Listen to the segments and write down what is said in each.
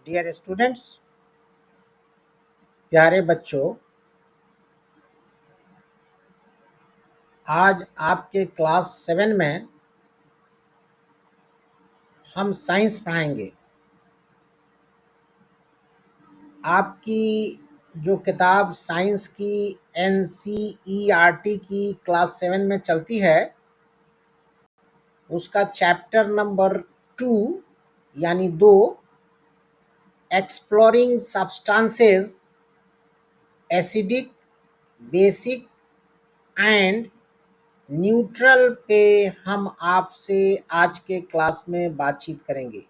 Dear students, प्यारे बच्चों, आज आपके क्लास 7 में हम साइंस पढ़ाएंगे। आपकी जो किताब साइंस की NCERT की क्लास 7 में चलती है, उसका चैप्टर नंबर 2 यानी 2 exploring substances, acidic, basic and neutral पे हम आपसे आज के क्लास में बातचीत करेंगे।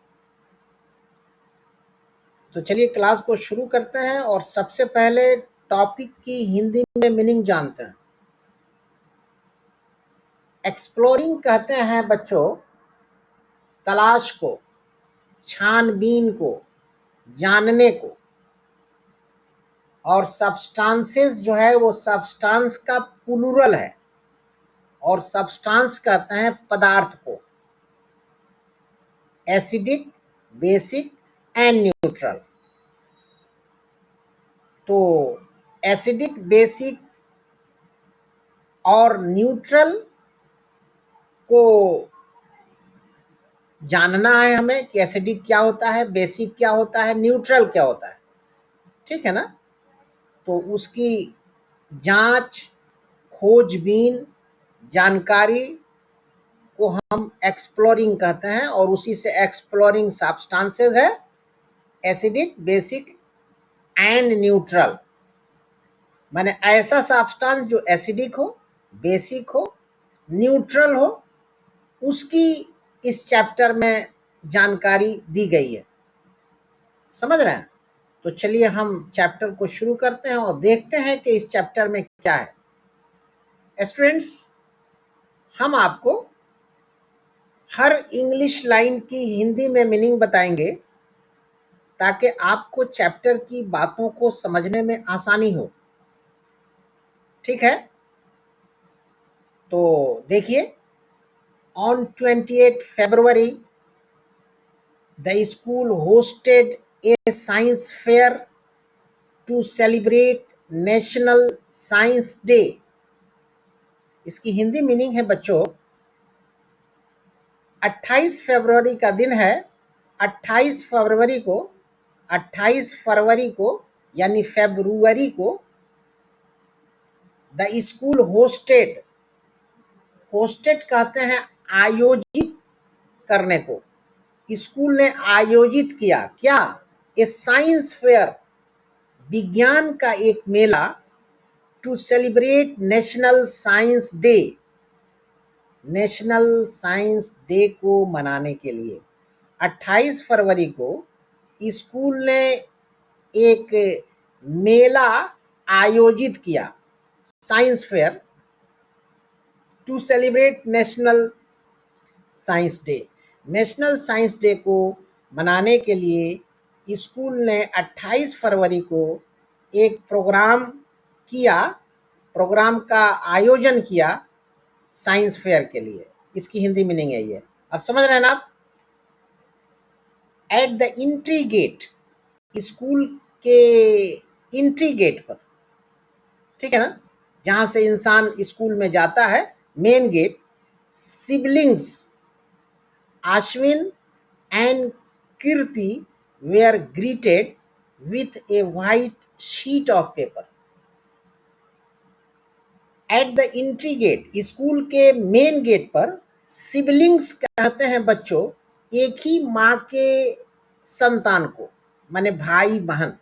तो चलिए क्लास को शुरू करते हैं और सबसे पहले टॉपिक की हिंदी में मीनिंग जानते हैं। एक्सप्लोरिंग कहते हैं बच्चों तलाश को, छानबीन को, जानने को, और सब्सटेंसेस जो है वो सब्सटेंस का प्लूरल है और सब्सटेंस कहते हैं पदार्थ को। Acidic, basic and neutral. तो एसिडिक, बेसिक और न्यूट्रल को जानना है हमें कि एसिडिक क्या होता है, बेसिक क्या होता है, न्यूट्रल क्या होता है। ठीक है ना? तो उसकी जांच, खोजबीन, जानकारी को हम एक्सप्लोरिंग कहते हैं और उसी से एक्सप्लोरिंग सब्सटेंसेस है एसिडिक, बेसिक एंड न्यूट्रल। माने ऐसा सब्सटेंस जो एसिडिक हो, बेसिक हो, न्यूट्रल हो, उसकी इस चैप्टर में जानकारी दी गई है। समझ रहे हैं? तो चलिए हम चैप्टर को शुरू करते हैं और देखते हैं कि इस चैप्टर में क्या है। स्टूडेंट्स, हम आपको हर इंग्लिश लाइन की हिंदी में मीनिंग बताएंगे ताकि आपको चैप्टर की बातों को समझने में आसानी हो। ठीक है? तो देखिए, on 28 February the school hosted a science fair to celebrate national science day. इसकी हिंदी मीनिंग है बच्चों, 28 फरवरी का दिन है। 28 फरवरी को 28 फरवरी को यानी फेब्रुवरी को द स्कूल होस्टेड, होस्टेड कहते हैं आयोजित करने को। स्कूल ने आयोजित किया क्या? ए साइंस फेयर, विज्ञान का एक मेला, to celebrate national science day, national science day को मनाने के लिए 28 फरवरी को स्कूल ने एक मेला आयोजित किया, science fair, to celebrate national science day. National science day को मनाने के लिए स्कूल ने 28 फरवरी को एक प्रोग्राम किया, प्रोग्राम का आयोजन किया साइंस फेयर के लिए। इसकी हिंदी मीनिंग है ये। अब समझ रहे हैं ना आप? At the entry gate, school के एंट्री गेट पर, ठीक है ना, जहां से इंसान स्कूल में जाता है, main gate, siblings Ashwin and Kirti were greeted with a white sheet of paper. At the entry gate, school के मेन गेट पर, सिबलिंग्स कहते हैं बच्चों एक ही माँ के संतान को, माने भाई बहन।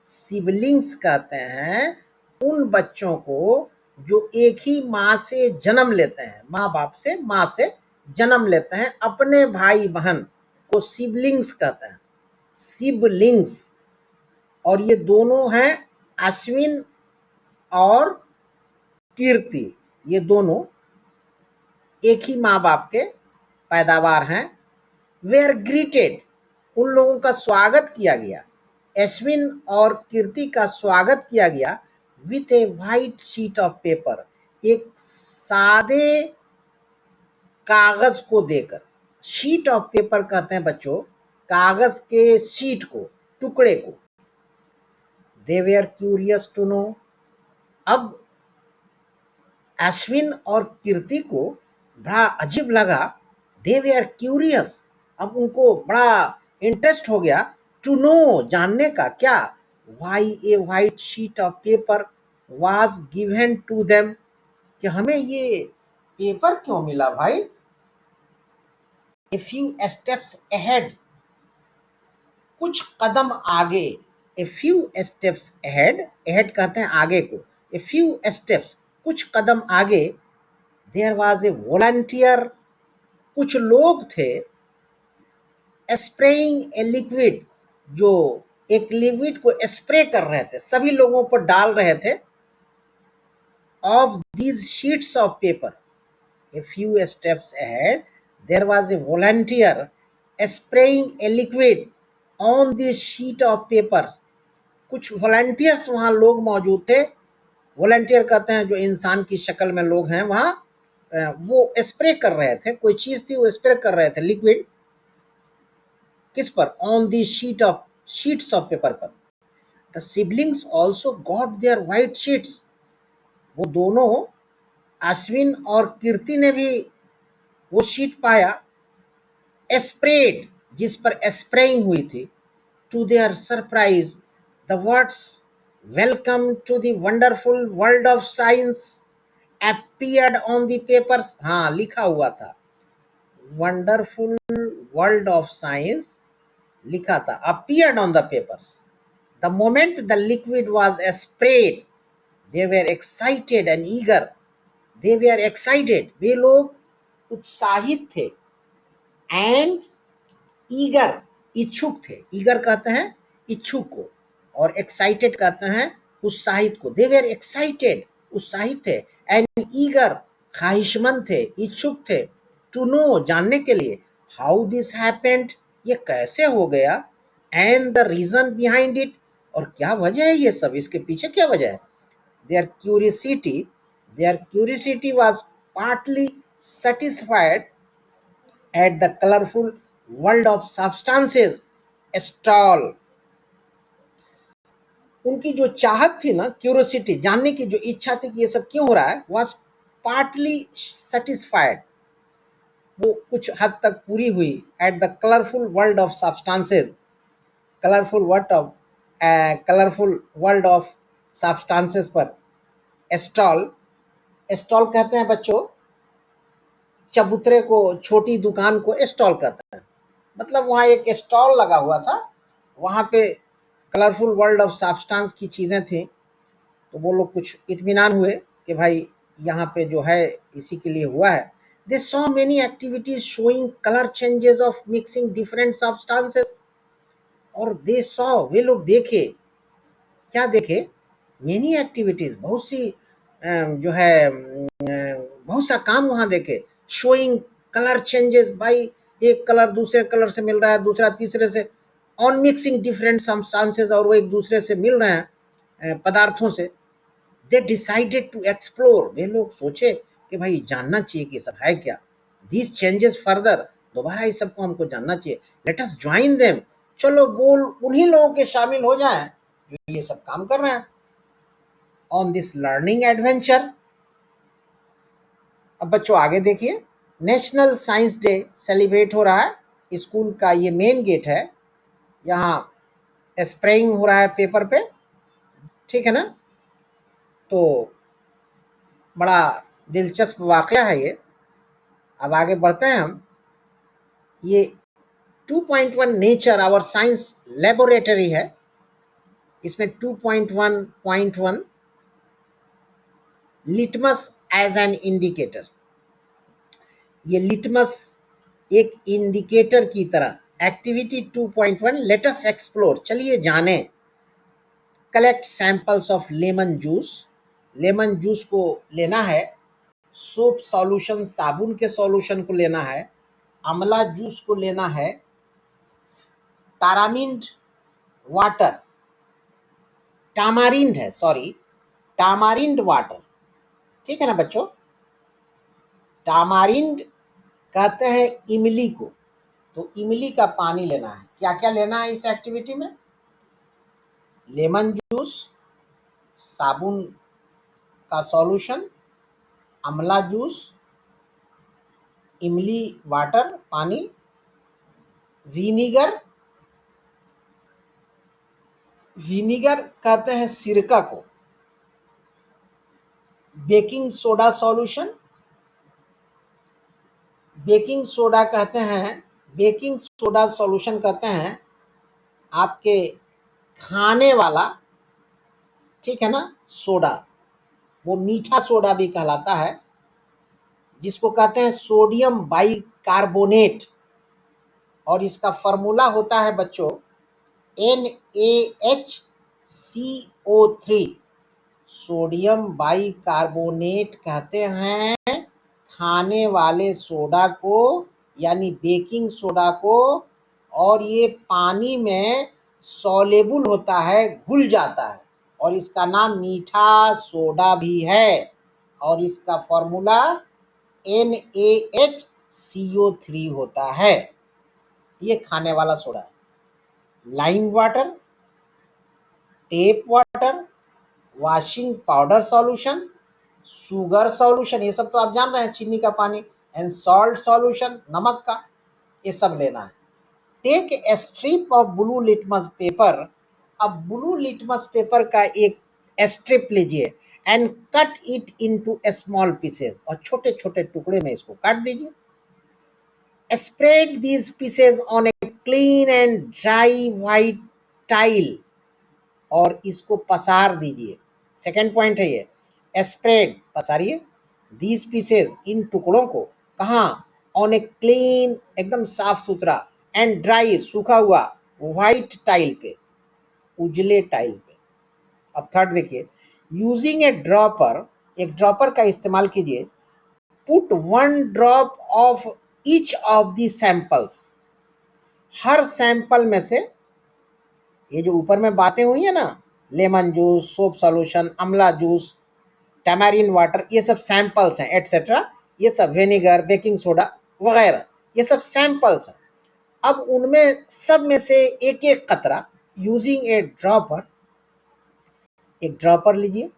सिबलिंग्स कहते हैं उन बच्चों को जो एक ही माँ से जन्म लेते हैं, माँ बाप से, माँ से जन्म लेते हैं, अपने भाई बहन को सिबलिंग्स कहते हैं, सिबलिंग्स। और ये दोनों हैं अश्विन और कीर्ति, ये दोनों एक ही माँ बाप के पैदावार हैं। वेयर ग्रीटेड, उन लोगों का स्वागत किया गया, अश्विन और कीर्ति का स्वागत किया गया with A white sheet of paper, एक सादे कागज को देकर। शीट ऑफ पेपर कहते हैं बच्चों कागज के शीट को, टुकड़े को। दे वेयर क्यूरियस टू नो। अब अश्विन और कीर्ति को बड़ा अजीब लगा। दे वेयर क्यूरियस, अब उनको बड़ा इंटरेस्ट हो गया। टू नो, जानने का। क्या? Why a white sheet of paper was given to them, कि हमें ये पेपर क्यों मिला भाई। ए फ्यू स्टेप्स अहेड, कुछ कदम आगे। ए फ्यू स्टेप्स अहेड, अहेड कहते हैं आगे को। ए फ्यू स्टेप्स, कुछ कदम आगे। देयर वाज ए वॉलंटियर, कुछ लोग थे। स्प्रेइंग ए लिक्विड, जो एक लिक्विड को स्प्रे कर रहे थे, सभी लोगों पर डाल रहे थे। Of these sheets of paper, a few steps ahead, there was a volunteer spraying a liquid on this sheet of paper. कुछ वॉलंटियर्स वहां लोग मौजूद थे। वॉलंटियर कहते हैं जो इंसान की शक्ल में लोग हैं वहां, वो स्प्रे कर रहे थे, कोई चीज थी वो स्प्रे कर रहे थे लिक्विड। किस पर? On the sheets of paper पर। The siblings also got their white sheets, वो दोनों अश्विन और कीर्ति ने भी वो शीट पाया। स्प्रेड, जिस पर स्प्रेइंग हुई थी। To their surprise the words welcome to the wonderful world of science appeared on the papers, हाँ लिखा हुआ था वंडरफुल वर्ल्ड ऑफ साइंस, लिखा था appeared on the papers. The moment the liquid was sprayed, they were excited and eager. They were excited, वे लोग उत्साहित थे। And eager, इच्छुक थे। eager कहते हैं इच्छुक को, और excited कहते हैं उत्साहित को। They were excited, उत्साहित थे। And eager, ख्वाहिशमंद थे, इच्छुक थे। To know, जानने के लिए। How this happened, ये कैसे हो गया। And the reason behind it, और क्या वजह है ये सब, इसके पीछे क्या वजह है। Their curiosity was partly satisfied at the colorful world of substances stall. उनकी जो चाहत थी ना, क्यूरियोसिटी, जानने की जो इच्छा थी कि ये सब क्यों हो रहा है, was partly satisfied, वो कुछ हद तक पूरी हुई। at the colorful world of substances, colourful world of substances पर। स्टॉल, स्टॉल कहते हैं बच्चों चबूतरे को, छोटी दुकान को स्टॉल कहते हैं। मतलब वहाँ एक स्टॉल लगा हुआ था, वहाँ पे कलरफुल वर्ल्ड ऑफ सब्सटेंस की चीज़ें थी। तो वो लोग कुछ इत्मीनान हुए कि भाई यहाँ पे जो है इसी के लिए हुआ है। They saw many activities showing colour changes of mixing different substances. और दे सॉ, वे लोग देखे, क्या देखे। मेनी एक्टिविटीज, बहुत सी जो है बहुत सा काम वहाँ देखे। शोइंग कलर चेंजेस, भाई एक कलर दूसरे कलर से मिल रहा है, दूसरा तीसरे से। ऑन मिक्सिंग डिफरेंट सब्सटेंसेस, और वो एक दूसरे से मिल रहे हैं पदार्थों से। दे डिसाइडेड टू एक्सप्लोर, वे लोग सोचे कि भाई जानना चाहिए कि सब है क्या। दिस चेंजेस फर्दर, दोबारा इस सबको हमको जानना चाहिए। लेट अस ज्वाइन देम, चलो बोल उन्हीं लोगों के शामिल हो जाएं जो ये सब काम कर रहे हैं। ऑन दिस लर्निंग एडवेंचर, अब बच्चों आगे देखिए। नेशनल साइंस डे सेलिब्रेट हो रहा है। स्कूल का ये मेन गेट है, यहाँ स्प्रेइंग हो रहा है पेपर पे, ठीक है ना। तो बड़ा दिलचस्प वाकया है ये। अब आगे बढ़ते हैं हम। ये 2.1 नेचर आवर साइंस लेबोरेटरी है। इसमें 2.1.1 लिटमस एज एन इंडिकेटर, ये लिटमस एक इंडिकेटर की तरह। एक्टिविटी 2.1 लेट अस एक्सप्लोर, चलिए जाने। Collect samples of lemon juice, lemon juice को लेना है। सोप सॉल्यूशन, साबुन के सॉल्यूशन को लेना है। आंवला जूस को लेना है। टारामिंड वाटर, टामारिंड है, सॉरी टामारिंड वाटर, ठीक है ना बच्चों। टामारिंड कहते हैं इमली को, तो इमली का पानी लेना है। क्या क्या लेना है इस एक्टिविटी में। लेमन जूस, साबुन का सॉल्यूशन, आंवला जूस, इमली वाटर पानी, विनीगर, विनीगर कहते हैं सिरका को, baking soda solution, baking soda कहते हैं, बेकिंग सोडा सॉल्यूशन कहते हैं आपके खाने वाला, ठीक है ना, सोडा, वो मीठा सोडा भी कहलाता है, जिसको कहते हैं सोडियम बाइकार्बोनेट, और इसका फॉर्मूला होता है बच्चों NaHCO3। सोडियम बाइकार्बोनेट कहते हैं खाने वाले सोडा को, यानी बेकिंग सोडा को, और ये पानी में सॉल्युबल होता है, घुल जाता है, और इसका नाम मीठा सोडा भी है, और इसका फॉर्मूला NaHCO3 होता है। ये खाने वाला सोडा है। Lime water, tape water, washing powder solution, sugar solution, ये सब तो आप जान रहे हैं, चीनी का पानी, एंड सॉल्ट सॉल्यूशन, नमक का, ये सब लेना है। Take a strip of blue litmus paper. अब ब्लू लिटमस पेपर का एक स्ट्रिप लीजिए and cut it into small pieces, और छोटे छोटे टुकड़े में इसको काट दीजिए। Spread these pieces on a clean and dry white tile, और इसको पसार दीजिए। सेकेंड पॉइंट है ये, स्प्रेड, पसारिए, दीज पीसेस, इन टुकड़ों को, कहाँ, ऑन ए क्लीन, एकदम साफ सुथरा, एंड ड्राई, सूखा हुआ, व्हाइट टाइल पे, उजले टाइल पे। अब थर्ड देखिए, यूजिंग ए ड्रॉपर, एक ड्रॉपर का इस्तेमाल कीजिए। Put 1 drop of each of the samples, her sample में से, ये जो ऊपर में बातें हुई है ना, लेमन जूस, सोप सॉल्यूशन, आंवला जूस, टैमारिन वाटर, ये सब सैंपल्स हैं, एटसेट्रा, ये सब विनेगर, बेकिंग सोडा वगैरह, ये सब सैंपल्स हैं। अब उनमें सब में से एक एक कतरा, यूजिंग ए ड्रॉपर, एक ड्रॉपर लीजिए,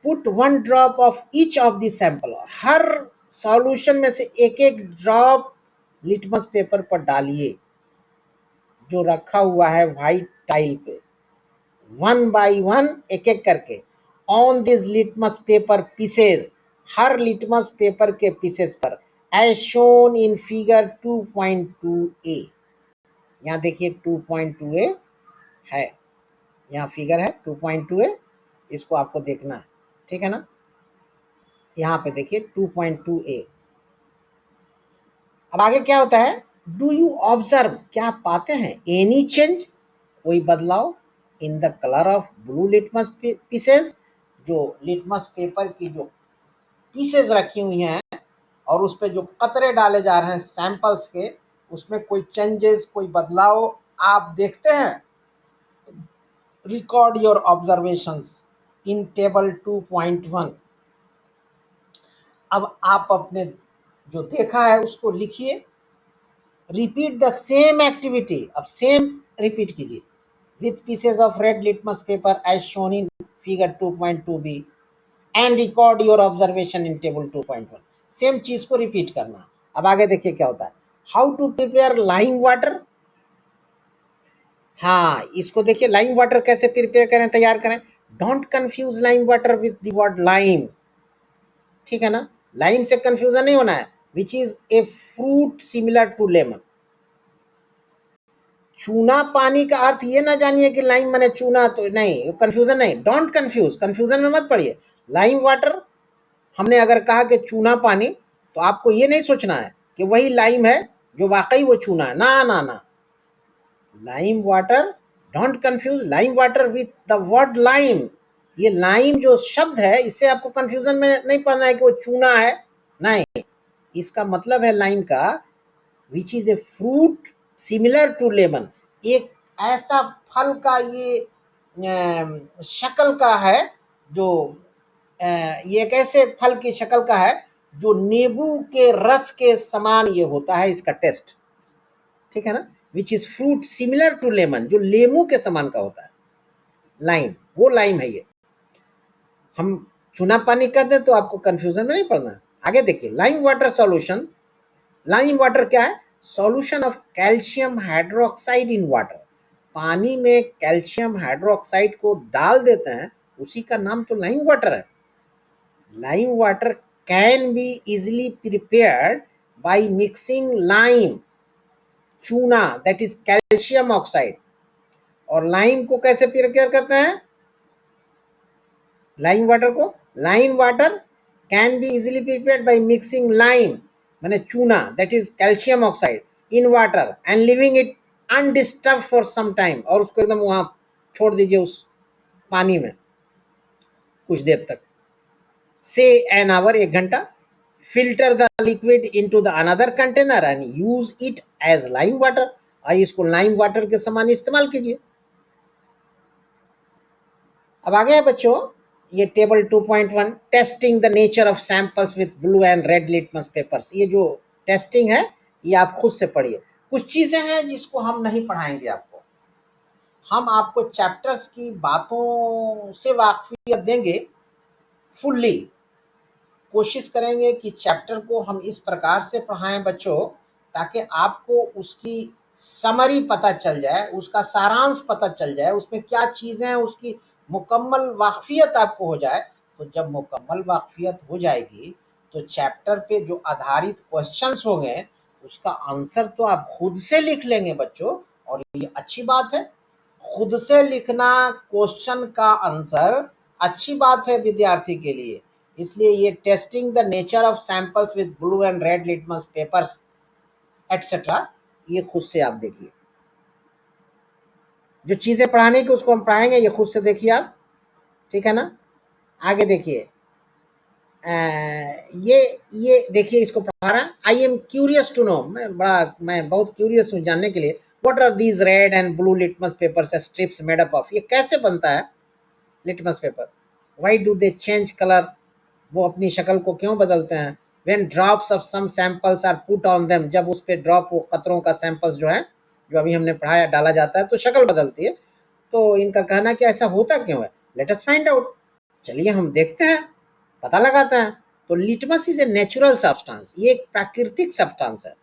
put 1 drop of each of the sample, her solution में से एक एक ड्रॉप लिटमस पेपर पर डालिए जो रखा हुआ है व्हाइट टाइल पे, 1 बाई 1, एक एक करके, on this litmus paper pieces, हर लिटमस पेपर के पीसेस पर, as shown in figure 2.2a। यहाँ देखिए 2.2a है, यहाँ फिगर है 2.2a, इसको आपको देखना है, ठीक है ना। यहाँ पे देखिए 2.2a। अब आगे क्या होता है, डू यू ऑब्जर्व, क्या आप पाते हैं एनी चेंज, कोई बदलाव, in the colour of blue litmus pieces, जो लिटमस पेपर की जो पीसेस रखी हुई हैं और उस पर जो कतरे डाले जा रहे हैं सैंपल्स के, उसमें कोई चेंजेस, कोई बदलाव आप देखते हैं। Record your observations in table 2.1। अब आप अपने जो देखा है उसको लिखिए। रिपीट द सेम एक्टिविटी, अब सेम रिपीट कीजिए, with pieces of red litmus paper as shown in figure 2.2b, and record your observation in table 2.1। Same चीज को रिपीट करना। अब आगे देखिए क्या होता है, how to prepare lime water. हाँ, इसको देखिए, लाइम वाटर कैसे प्रिपेयर करें, तैयार करें। Don't confuse lime water with the word lime, ठीक है ना, लाइम से कंफ्यूजन नहीं होना है, which is a fruit similar to lemon. चूना पानी का अर्थ ये ना जानिए कि लाइम माने चूना, तो नहीं, कंफ्यूजन नहीं, डोंट कंफ्यूज, कंफ्यूजन में मत पड़िए। लाइम वाटर, हमने अगर कहा कि चूना पानी, तो आपको ये नहीं सोचना है कि वही लाइम है जो वाकई वो चूना है, ना ना ना। Lime water, don't confuse lime water with the word lime. ये लाइम जो शब्द है, इससे आपको कंफ्यूजन में नहीं पड़ना है कि वो चूना है, नहीं, इसका मतलब है लाइम का, which is a fruit similar to lemon, एक ऐसा फल का ये शक्ल का है, जो ये एक ऐसे फल की शक्ल का है जो नींबू के रस के समान ये होता है, इसका टेस्ट, ठीक है ना, which is fruit similar to lemon, जो लेमू के समान का होता है। लाइम, वो लाइम है ये। हम चूना पानी कहते हैं तो आपको कंफ्यूजन में नहीं पड़ना। आगे देखिए, lime water solution. Lime water क्या है? Solution of calcium hydroxide in water. पानी में कैल्शियम हाइड्रोक्साइड को डाल देते हैं, उसी का नाम तो लाइम वाटर है। Lime water can be easily prepared by mixing lime चूना, दैट इज कैल्शियम ऑक्साइड। और लाइम को कैसे प्रिपेयर करते हैं? लाइम वाटर को, lime water can be easily prepared by mixing lime माने चूना, that is calcium oxide, in water and leaving it undisturbed for some time. और उसको एकदम वहां छोड़ दीजिए उस पानी में कुछ देर तक, से एन आवर, 1 घंटा। Filter the liquid into the another container and use it as lime water. और इसको लाइम वाटर के समान इस्तेमाल कीजिए। अब आगे है बच्चों ये table 2.1, testing the nature of samples with blue and red litmus papers. ये जो टेस्टिंग है ये आप खुद से पढ़िए। कुछ चीजें हैं जिसको हम नहीं पढ़ाएंगे आपको, हम आपको चैप्टर्स की बातों से वाकफियत देंगे फुल्ली। कोशिश करेंगे कि चैप्टर को हम इस प्रकार से पढ़ाएं बच्चों ताकि आपको उसकी समरी पता चल जाए, उसका सारांश पता चल जाए, उसमें क्या चीज़ें हैं उसकी मुकम्मल वाकफियत आपको हो जाए। तो जब मुकम्मल वाकफियत हो जाएगी तो चैप्टर पे जो आधारित क्वेश्चंस होंगे उसका आंसर तो आप खुद से लिख लेंगे बच्चों। और ये अच्छी बात है, खुद से लिखना क्वेश्चन का आंसर अच्छी बात है विद्यार्थी के लिए। इसलिए ये testing the nature of samples with blue and red litmus papers etcetera, ये खुद से आप देखिए। जो चीजें पढ़ाने की उसको हम पढ़ाएंगे, ये खुद से देखिए आप, ठीक है ना। आगे देखिए, ये देखिए इसको पढ़ा रहा है। I am curious to know, मैं बहुत क्यूरियस हूँ जानने के लिए। What are these red and blue litmus papers strips made up of. ये कैसे बनता है litmus paper? Why do they change colour? वो अपनी शक्ल को क्यों बदलते हैं? When drops of some samples are put on them, जब उस पे ड्रॉप, वो कतरों का सैंपल्स जो है, जो अभी हमने पढ़ाया, डाला जाता है तो शक्ल बदलती है। तो इनका कहना कि ऐसा होता क्यों है, लेट अस फाइंड आउट। चलिए हम देखते हैं, पता लगाते हैं। तो litmus is a natural substance, ये एक प्राकृतिक सब्सटेंस है,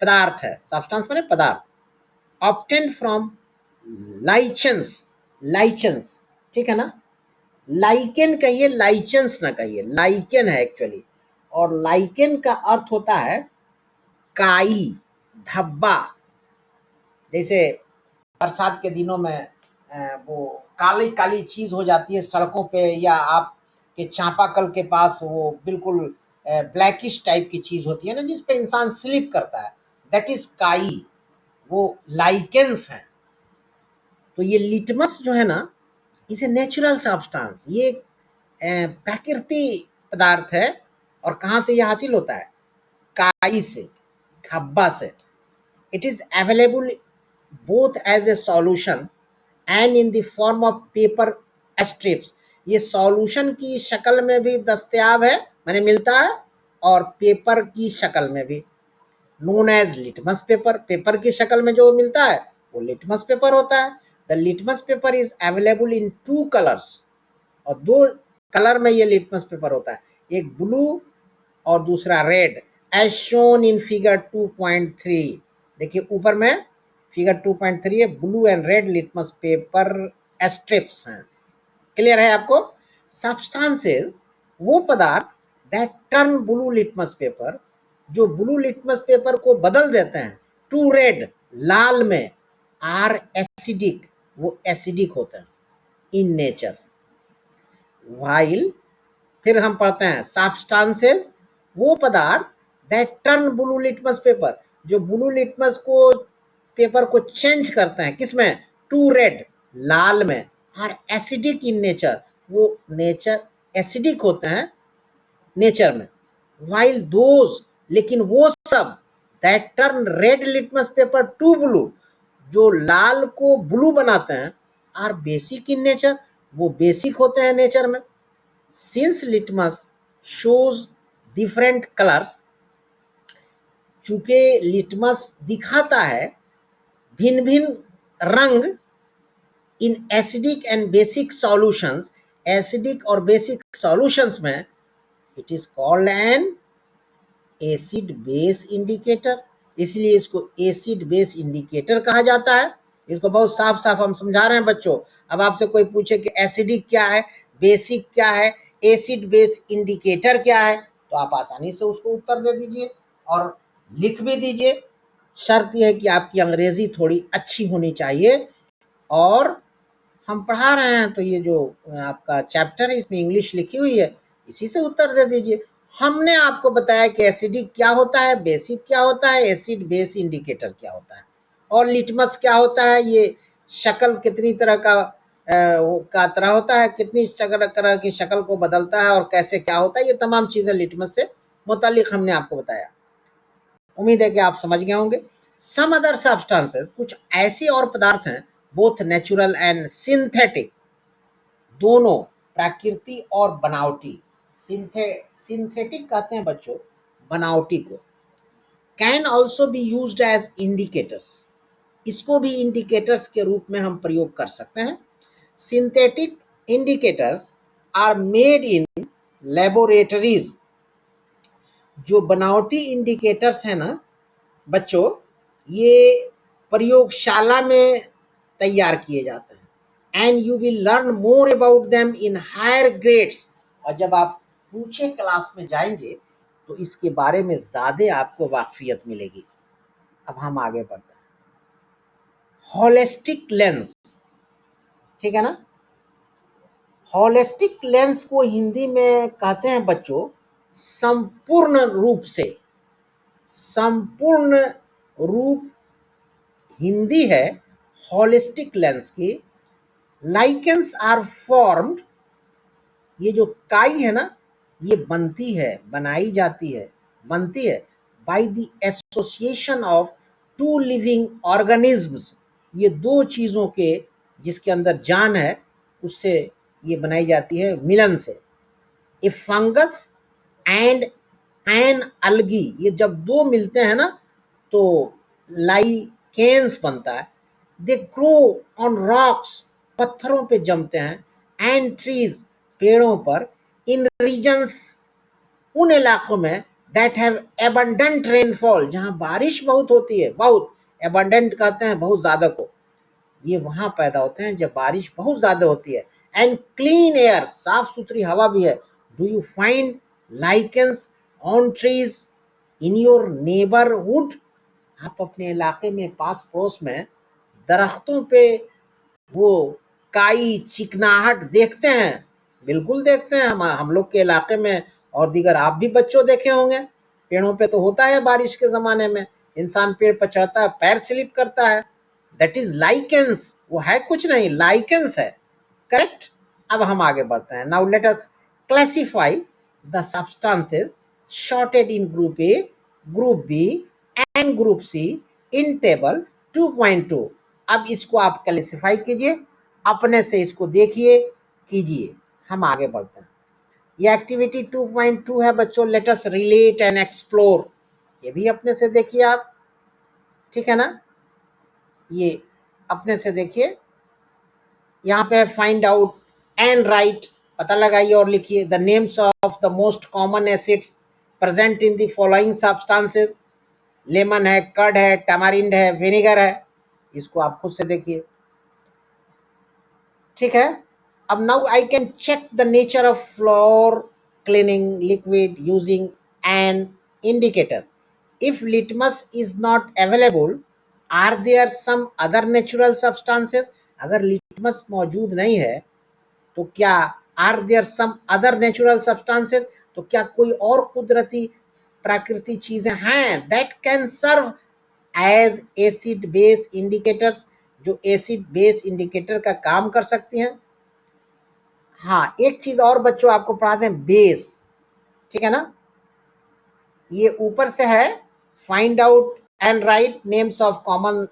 पदार्थ है। सब्सटेंस माने पदार्थ। ऑब्टेन फ्रॉम लाइचेंस, लाइचेंस, ठीक है ना। लाइकेन कहिए, लाइचेंस ना कहिए, लाइकेन है एक्चुअली। और लाइकेन का अर्थ होता है काई, धब्बा। जैसे बरसात के दिनों में वो काली काली चीज हो जाती है सड़कों पे, या आपके चापाकल के पास वो बिल्कुल ब्लैकिश टाइप की चीज होती है ना, जिस पे इंसान स्लिप करता है, दैट इज काई। वो लाइकेंस है। तो ये लिटमस जो है ना, इसे नेचुरल सब्सटेंस, ये प्राकृतिक पदार्थ है। और कहाँ से ये हासिल होता है? काई से, धब्बा से। It is available both as a solution and in the form of paper strips. ये सॉल्यूशन की शक्ल में भी दस्तयाब है, माने मिलता है, और पेपर की शक्ल में भी। Known as litmus paper, paper की शक्ल में जो मिलता है वो लिटमस पेपर होता है। The litmus paper is available in 2 colours, और 2 कलर में ये लिटमस पेपर होता है, एक ब्लू और दूसरा red, as shown in figure 2.3। देखिए ऊपर में फिगर 2.3 है, blue and red litmus paper strips हैं। क्लियर है आपको? सब्सटेंसेस, वो पदार्थ that turn blue litmus paper, जो ब्लू लिटमस पेपर को बदल देते हैं टू रेड, लाल में, आर एसिडिक, वो एसिडिक होते हैं इन नेचर। व्हाइल, फिर हम पढ़ते हैं सब्सटेंसेस, वो पदार्थ that turn blue litmus paper, जो ब्लू लिटमस को पेपर को चेंज करते हैं, किसमें? टू रेड, लाल में, और एसिडिक इन नेचर, वो नेचर एसिडिक होते हैं नेचर में। व्हाइल दोज, लेकिन वो सब that turn red litmus paper two blue, जो लाल को ब्लू बनाते हैं, आर बेसिक इन नेचर, वो बेसिक होते हैं नेचर में। Since litmus shows different colours, चूंकि लिटमस दिखाता है भिन्न भिन्न रंग, in acidic and basic solutions, acidic और बेसिक सॉल्यूशंस में it is called an acid base indicator, इसलिए इसको एसिड बेस इंडिकेटर कहा जाता है। इसको बहुत साफ साफ हम समझा रहे हैं बच्चों। अब आपसे कोई पूछे कि एसिडिक क्या है, बेसिक क्या है, एसिड बेस इंडिकेटर क्या है, तो आप आसानी से उसको उत्तर दे दीजिए और लिख भी दीजिए। शर्त यह है कि आपकी अंग्रेजी थोड़ी अच्छी होनी चाहिए, और हम पढ़ा रहे हैं तो ये जो आपका चैप्टर है इसमें इंग्लिश लिखी हुई है, इसी से उत्तर दे दीजिए। हमने आपको बताया कि एसिडिक क्या होता है, बेसिक क्या होता है, एसिड बेस इंडिकेटर क्या होता है, और लिटमस क्या होता है, ये शक्ल कितनी तरह का तरह होता है, कितनी तरह की शक्ल को बदलता है और कैसे क्या होता है, ये तमाम चीजें लिटमस से मुतालिक हमने आपको बताया। उम्मीद है कि आप समझ गए होंगे। सम अदर सब्सटेंसेस, कुछ ऐसे और पदार्थ हैं, बोथ नेचुरल एंड सिंथेटिक, दोनों प्राकृतिक और बनावटी, सिंथेटिक कहते हैं बच्चों बनावटी को, can also be used as indicators, इसको भी इंडिकेटर्स के रूप में हम प्रयोग कर सकते हैं। Synthetic indicators are made in laboratories, जो बनावटी इंडिकेटर्स है ना बच्चों, ये प्रयोगशाला में तैयार किए जाते हैं। And you will learn more about them in higher grades, और जब आप ऊंचे क्लास में जाएंगे तो इसके बारे में ज्यादा आपको वाकफियत मिलेगी। अब हम आगे बढ़ते हैं। होलिस्टिक लेंस, ठीक है ना, होलिस्टिक लेंस को हिंदी में कहते हैं बच्चों संपूर्ण रूप से, संपूर्ण रूप हिंदी है होलिस्टिक लेंस की। लाइकेंस आर फॉर्म्ड, ये जो काई है ना, ये बनती है, बनाई जाती है, बनती है by the association of two living organisms, ये दो चीजों के जिसके अंदर जान है उससे ये बनाई जाती है, मिलन से। ए फंगस एंड एन अलगी, ये जब दो मिलते हैं ना तो लाइकेंस बनता है। दे ग्रो ऑन रॉक्स, पत्थरों पे जमते हैं, एंड ट्रीज, पेड़ों पर, इन रीजन्स, उन इलाकों में, दैट हैव एबंडेंट रेनफॉल, जहां बारिश बहुत होती है, बहुत एबंडेंट कहते हैं बहुत ज्यादा को, ये वहां पैदा होते हैं जब बारिश बहुत ज्यादा होती है। एंड क्लीन एयर, साफ सुथरी हवा भी है। Do you find lichens on trees in your neighbourhood, आप अपने इलाके में पास पड़ोस में दरख्तों पे वो काई चिकनाहट देखते हैं? बिल्कुल देखते हैं, हम लोग के इलाके में, और दीगर आप भी बच्चों देखे होंगे, पेड़ों पे तो होता है बारिश के जमाने में, इंसान पेड़ पर चढ़ता है पैर स्लिप करता है, दैट इज लाइकेंस, वो है कुछ नहीं, लाइकेंस है, करेक्ट। अब हम आगे बढ़ते हैं। Now let us classify the substances sorted in group A, group B and group C in table 2.2। अब इसको आप क्लासिफाई कीजिए, अपने से इसको देखिए, कीजिए। हम आगे बढ़ते हैं। ये एक्टिविटी 2.2 है बच्चों, let us relate and explore, ये भी अपने से देखिए आप, ठीक है ना, ये अपने से देखिए। यहाँ पे फाइंड आउट एंड राइट, पता लगाइए और लिखिए the names of the most common acids present in the following substances. Lemon है, कर्ड है, टमारिंड है, विनेगर है, इसको आप खुद से देखिए, ठीक है। अब now I can check the nature of floor cleaning liquid using an indicator. If litmus is not available, are there some other natural substances, अगर लिटमस मौजूद नहीं है तो क्या are there some other natural substances, तो क्या कोई और कुदरती प्राकृतिक चीजें हैं that can serve as acid base indicators, जो एसिड बेस इंडिकेटर का काम कर सकती हैं। हाँ, एक चीज और बच्चों आपको पढ़ा दें, बेस, ठीक है ना, ये ऊपर से है find out and right names of common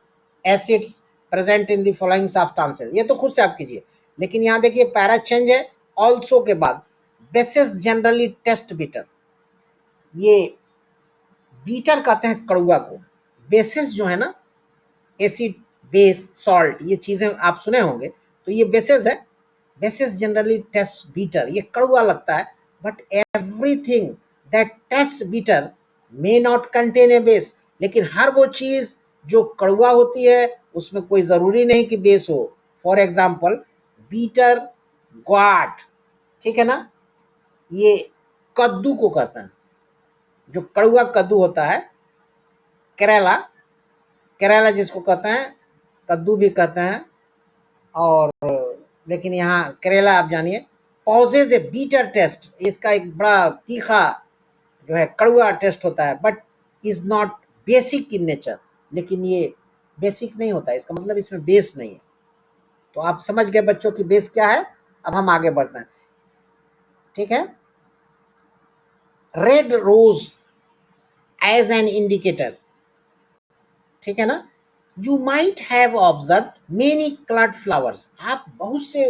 acids present in the following substances, ये तो खुद से आप कीजिए। लेकिन यहाँ देखिए पैरा चेंज है, ऑल्सो के बाद बेसिस जनरली टेस्ट बीटर, ये बीटर कहते हैं कड़ुआ को, बेसिस जो है ना, एसिड बेस सॉल्ट, ये चीजें आप सुने होंगे, तो ये बेसेस है। बेसेस जनरली टेस्ट बीटर, ये कड़वा लगता है, but everything that taste bitter may not contain a base. लेकिन हर वो चीज जो कड़वा होती है उसमें कोई जरूरी नहीं कि बेस हो। फॉर एग्जाम्पल बीटर ग्वाट, ठीक है ना, ये कद्दू को कहते हैं, जो कड़वा कद्दू होता है, करेला, करेला जिसको कहते हैं, कद्दू भी कहते हैं, और लेकिन यहाँ करेला आप जानिए, पॉजेज ए बीटर टेस्ट, इसका एक बड़ा तीखा जो है कड़वा टेस्ट होता है, but is not basic in nature. लेकिन ये बेसिक नहीं होता है, इसका मतलब इसमें बेस नहीं है। तो आप समझ गए बच्चों की बेस क्या है। अब हम आगे बढ़ते हैं, ठीक है। Red rose as an indicator, ठीक है ना। You might have observe many coloured flowers, आप बहुत से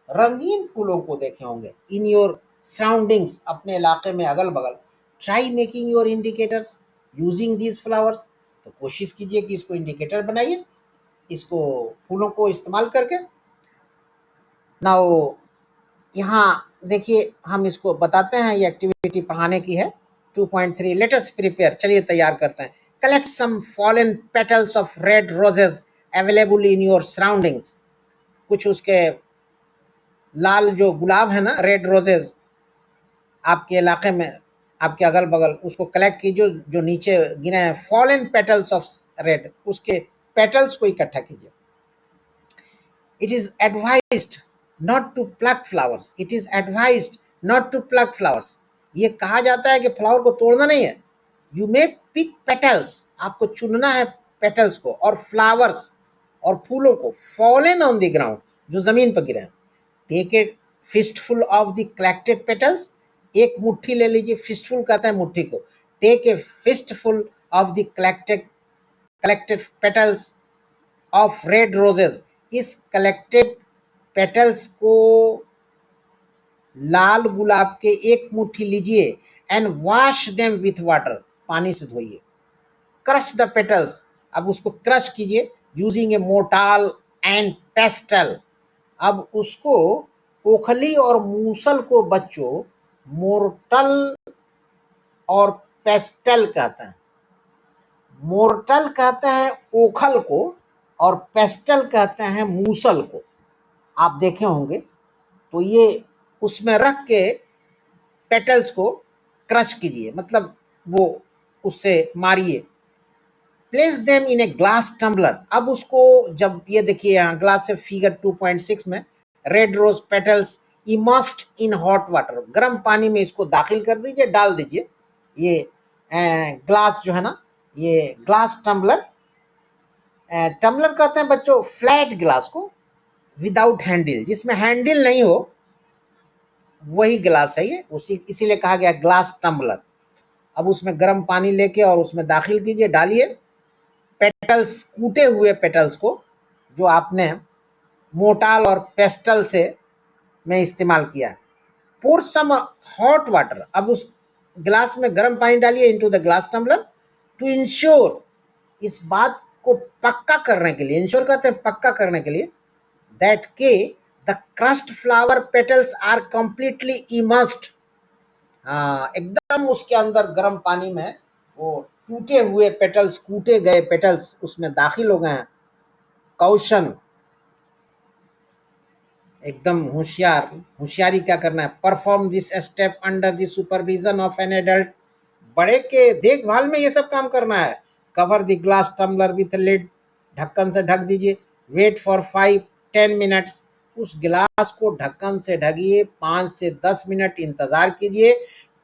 रंगीन फूलों को देखे होंगे इन योर सराउंडिंग्स, अपने इलाके में अगल बगल। Try making your indicators using these flowers, तो कोशिश कीजिए कि इसको इंडिकेटर बनाइए, इसको फूलों को इस्तेमाल करके। नाउ यहाँ देखिए, हम इसको बताते हैं, ये एक्टिविटी पढ़ाने की है। 2.3 लेट अस प्रिपेयर, चलिए तैयार करते हैं। Collect some fallen petals of red roses available in your surroundings, कुछ उसके लाल जो गुलाब है ना, रेड रोजेस, आपके इलाके में, आपके अगल बगल, उसको कलेक्ट कीजिए, जो नीचे गिने हैं फॉलन पेटल्स ऑफ रेड, उसके पेटल्स को इकट्ठा कीजिए। It is advised not to pluck flowers. It is advised not to pluck flowers. ये कहा जाता है कि फ्लावर को तोड़ना नहीं है। You may pick petals. आपको चुनना है पेटल्स को, और फ्लावर्स और फूलों को fallen on the ground, जो जमीन पर गिरे हैं। Take a fistful of the collected petals. एक मुट्ठी ले लीजिए, fistful कहते हैं मुट्ठी को। Take a fistful of the collected petals of red roses. इस कलेक्टेड पेटल्स को, लाल गुलाब के एक मुट्ठी लीजिए, and wash them with water, पानी से धोइए। क्रश द पेटल्स, अब उसको क्रश कीजिए यूजिंग ए मोटाल एंड पेस्टल। अब उसको, ओखली और मूसल को बच्चों मोर्टल और पेस्टल कहते हैं। मोर्टल कहते हैं ओखल को, और पेस्टल कहते हैं मूसल को। आप देखे होंगे, तो ये उसमें रख के पेटल्स को क्रश कीजिए, मतलब वो उससे मारिए। Place them in a glass tumbler, अब उसको, जब ये देखिए यहाँ ग्लास से फिगर 2.6 में, red rose petals immersed in hot water, गर्म पानी में इसको दाखिल कर दीजिए, डाल दीजिए। ये ग्लास जो है ना, ये ग्लास टम्बलर, टम्बलर कहते हैं बच्चों फ्लैट ग्लास को, विदाउट हैंडल, जिसमें हैंडल नहीं हो, वही ग्लास है ये, उसी इसीलिए कहा गया ग्लास टम्बलर। अब उसमें गर्म पानी लेके और उसमें दाखिल कीजिए, डालिए पेटल्स, कूटे हुए पेटल्स को, जो आपने मोटाल और पेस्टल से में इस्तेमाल किया है। पोर सम हॉट वाटर, अब उस ग्लास में गर्म पानी डालिए into the glass tumbler, to ensure, इस बात को पक्का करने के लिए, इंश्योर कहते हैं पक्का करने के लिए, that के the crushed flower petals are completely immersed, हाँ एकदम उसके अंदर गर्म पानी में वो टूटे हुए पेटल्स, कूटे गए पेटल्स उसमें दाखिल हो गए हैं। कौशन, एकदम होशियार, होशियारी क्या करना है, perform this step under the supervision of an adult, बड़े के देखभाल में ये सब काम करना है। Cover the glass tumbler with lid, ढक्कन से ढक दीजिए। वेट फॉर 5-10 मिनट्स, उस गिलास को ढक्कन से ढकिए, 5 से 10 मिनट इंतजार कीजिए।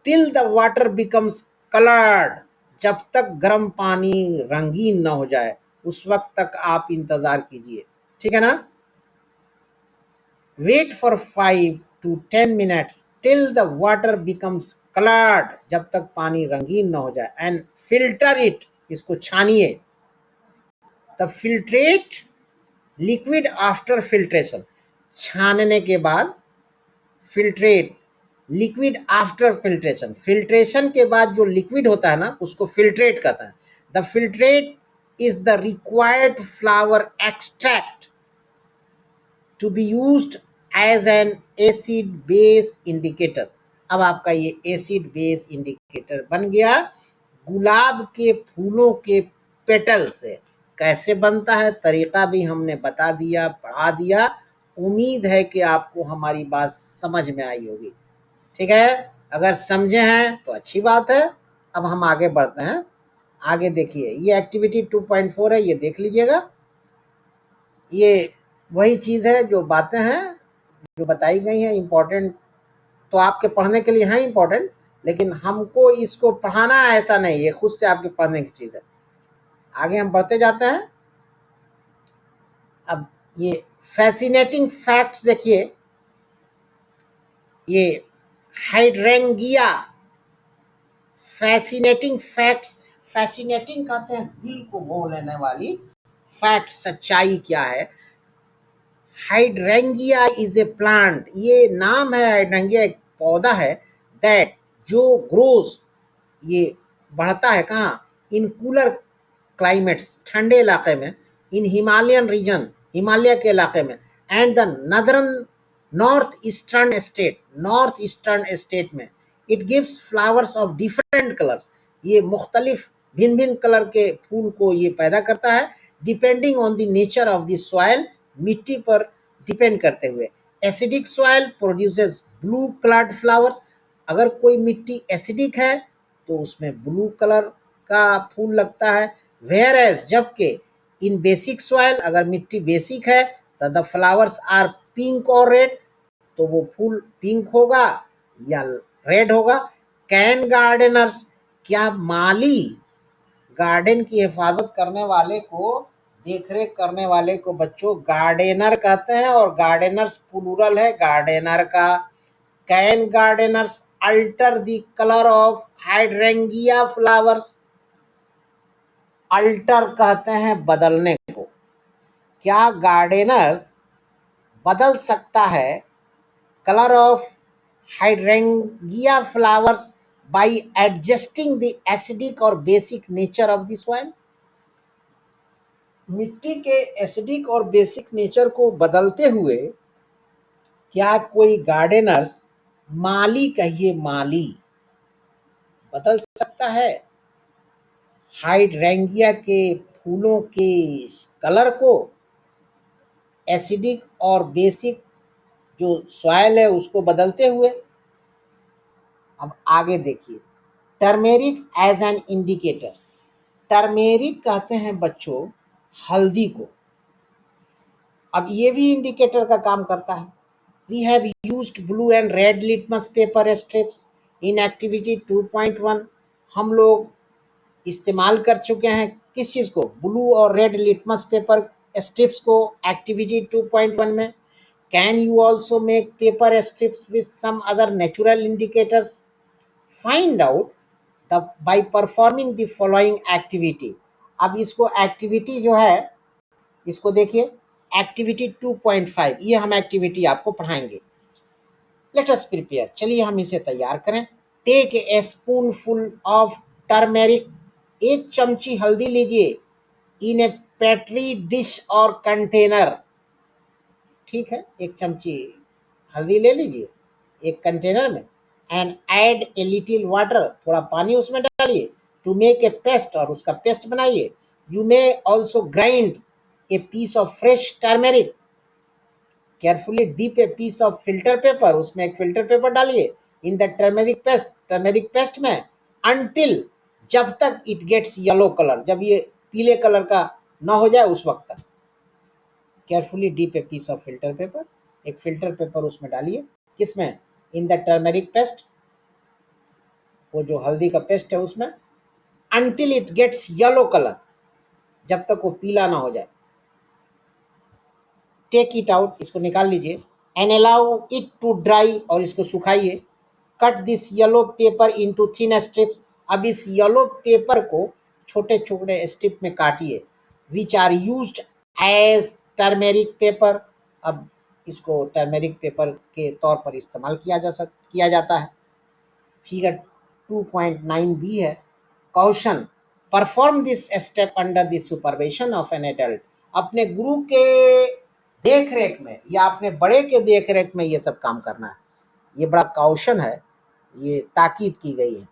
Till the water becomes coloured, जब तक गर्म पानी रंगीन न हो जाए उस वक्त तक आप इंतजार कीजिए, ठीक है ना। Wait for 5-10 minutes till the water becomes coloured, जब तक पानी रंगीन न हो जाए। एंड फिल्टर इट, इसको छानिए। The filtrate liquid after filtration, छानने के बाद, filtrate liquid after filtration, filtration के बाद जो लिक्विड होता है ना उसको फिल्ट्रेट कहता है। The filtrate is the required flower extract, to be used as an acid base indicator. अब आपका ये एसिड बेस इंडिकेटर बन गया गुलाब के फूलों के पेटल से। कैसे बनता है तरीका भी हमने बता दिया, पढ़ा दिया। उम्मीद है कि आपको हमारी बात समझ में आई होगी। ठीक है, अगर समझे हैं तो अच्छी बात है। अब हम आगे बढ़ते हैं। आगे देखिए, ये एक्टिविटी 2.4 है, ये देख लीजिएगा। ये वही चीज़ है, जो बातें हैं जो बताई गई हैं इम्पोर्टेंट, तो आपके पढ़ने के लिए है इम्पोर्टेंट, लेकिन हमको इसको पढ़ाना ऐसा नहीं, ये खुद से आपके पढ़ने की चीज़ है। आगे हम बढ़ते जाते हैं। अब ये फैसिनेटिंग फैक्ट्स देखिए, ये हाइड्रेंगिया फैसिनेटिंग फैक्ट्स। फैसिनेटिंग कहते हैं दिल को मोह लेने वाली, फैक्ट सच्चाई क्या है। हाइड्रेंगिया इज ए प्लांट, ये नाम है, हाइड्रेंगिया एक पौधा है, दैट जो ग्रोज, ये बढ़ता है कहाँ, इन कूलर क्लाइमेट्स, ठंडे इलाके में, इन हिमालयन रीजन, हिमालय के इलाके में, and the northern north eastern state में। It gives flowers of different colours, ये मुख्तलिफ भिन्न भिन्न कलर के फूल को ये पैदा करता है, depending on the nature of the soil, मिट्टी पर डिपेंड करते हुए। Acidic soil produces blue coloured flowers, अगर कोई मिट्टी एसिडिक है तो उसमें ब्लू कलर का फूल लगता है। वेयर एज, जबकि इन बेसिक सॉइल, अगर मिट्टी बेसिक है तो द फ्लावर्स आर पिंक और रेड, तो वो फूल पिंक होगा या रेड होगा। कैन गार्डनर्स, क्या माली गार्डन की हिफाजत करने वाले को, देखरेख करने वाले को बच्चों गार्डनर कहते हैं, और गार्डनर्स प्लूरल है गार्डनर का। Can gardeners alter the colour of hydrangea flowers, alter कहते हैं बदलने को। क्या गार्डनर्स बदल सकता है colour of hydrangea flowers by adjusting the acidic और basic nature of the soil? मिट्टी के एसिडिक और बेसिक नेचर को बदलते हुए क्या कोई गार्डनर्स, माली कहिए, माली बदल सकता है हाइड्रेंगिया के फूलों के कलर को, एसिडिक और बेसिक जो सॉइल है उसको बदलते हुए? अब आगे देखिए, turmeric as an indicator. Turmeric कहते हैं बच्चों हल्दी को, अब ये भी इंडिकेटर का काम करता है। We have used blue and red litmus paper strips in activity 2.1। हम लोग इस्तेमाल कर चुके हैं किस चीज़ को, ब्लू और रेड लिटमस पेपर स्ट्रिप्स को एक्टिविटी 2.1 में। Can you also make paper strips with some other natural indicators? Find out the by performing the following activity. अब इसको एक्टिविटी जो है, इसको देखिए, एक्टिविटी 2.5, ये हम एक्टिविटी आपको पढ़ाएंगे। लेट अस प्रिपेयर, चलिए हम इसे तैयार करें। Take a spoon full of turmeric, एक चमची हल्दी लीजिए, इन ए पेट्री डिश और कंटेनर। ठीक है, एक चमची हल्दी ले लीजिए एक कंटेनर में, and add a little water, थोड़ा पानी उसमें डालिए, टू मेक ए पेस्ट, और उसका पेस्ट बनाइए। You may also grind a piece of fresh turmeric, carefully dip a piece of filter paper, उसमें एक फिल्टर पेपर डालिए, इन द टर्मेरिक पेस्ट में, अनटिल, जब तक इट गेट्स येलो कलर, जब ये पीले कलर का ना हो जाए उस वक्त तक। Carefully dip a piece of filter paper, एक फिल्टर पेपर उसमें डालिए, किसमें, इन द टर्मेरिक पेस्ट, वो जो हल्दी का पेस्ट है उसमें, until it gets yellow colour, जब तक वो पीला ना हो जाए। टेक इट आउट, इसको निकाल लीजिए, and allow it to dry, और इसको सुखाइए। Cut this yellow paper into thin strips, अब इस येलो पेपर को छोटे छोटे स्ट्रिप में काटिए, which are used as turmeric paper, अब इसको टर्मेरिक पेपर के तौर पर इस्तेमाल किया जाता है। फिगर 2.9 बी है, caution, perform this step under the supervision of an adult, अपने गुरु के देख रेख में या अपने बड़े के देख रेख में ये सब काम करना है। ये बड़ा कौशन है, ये ताकीद की गई है।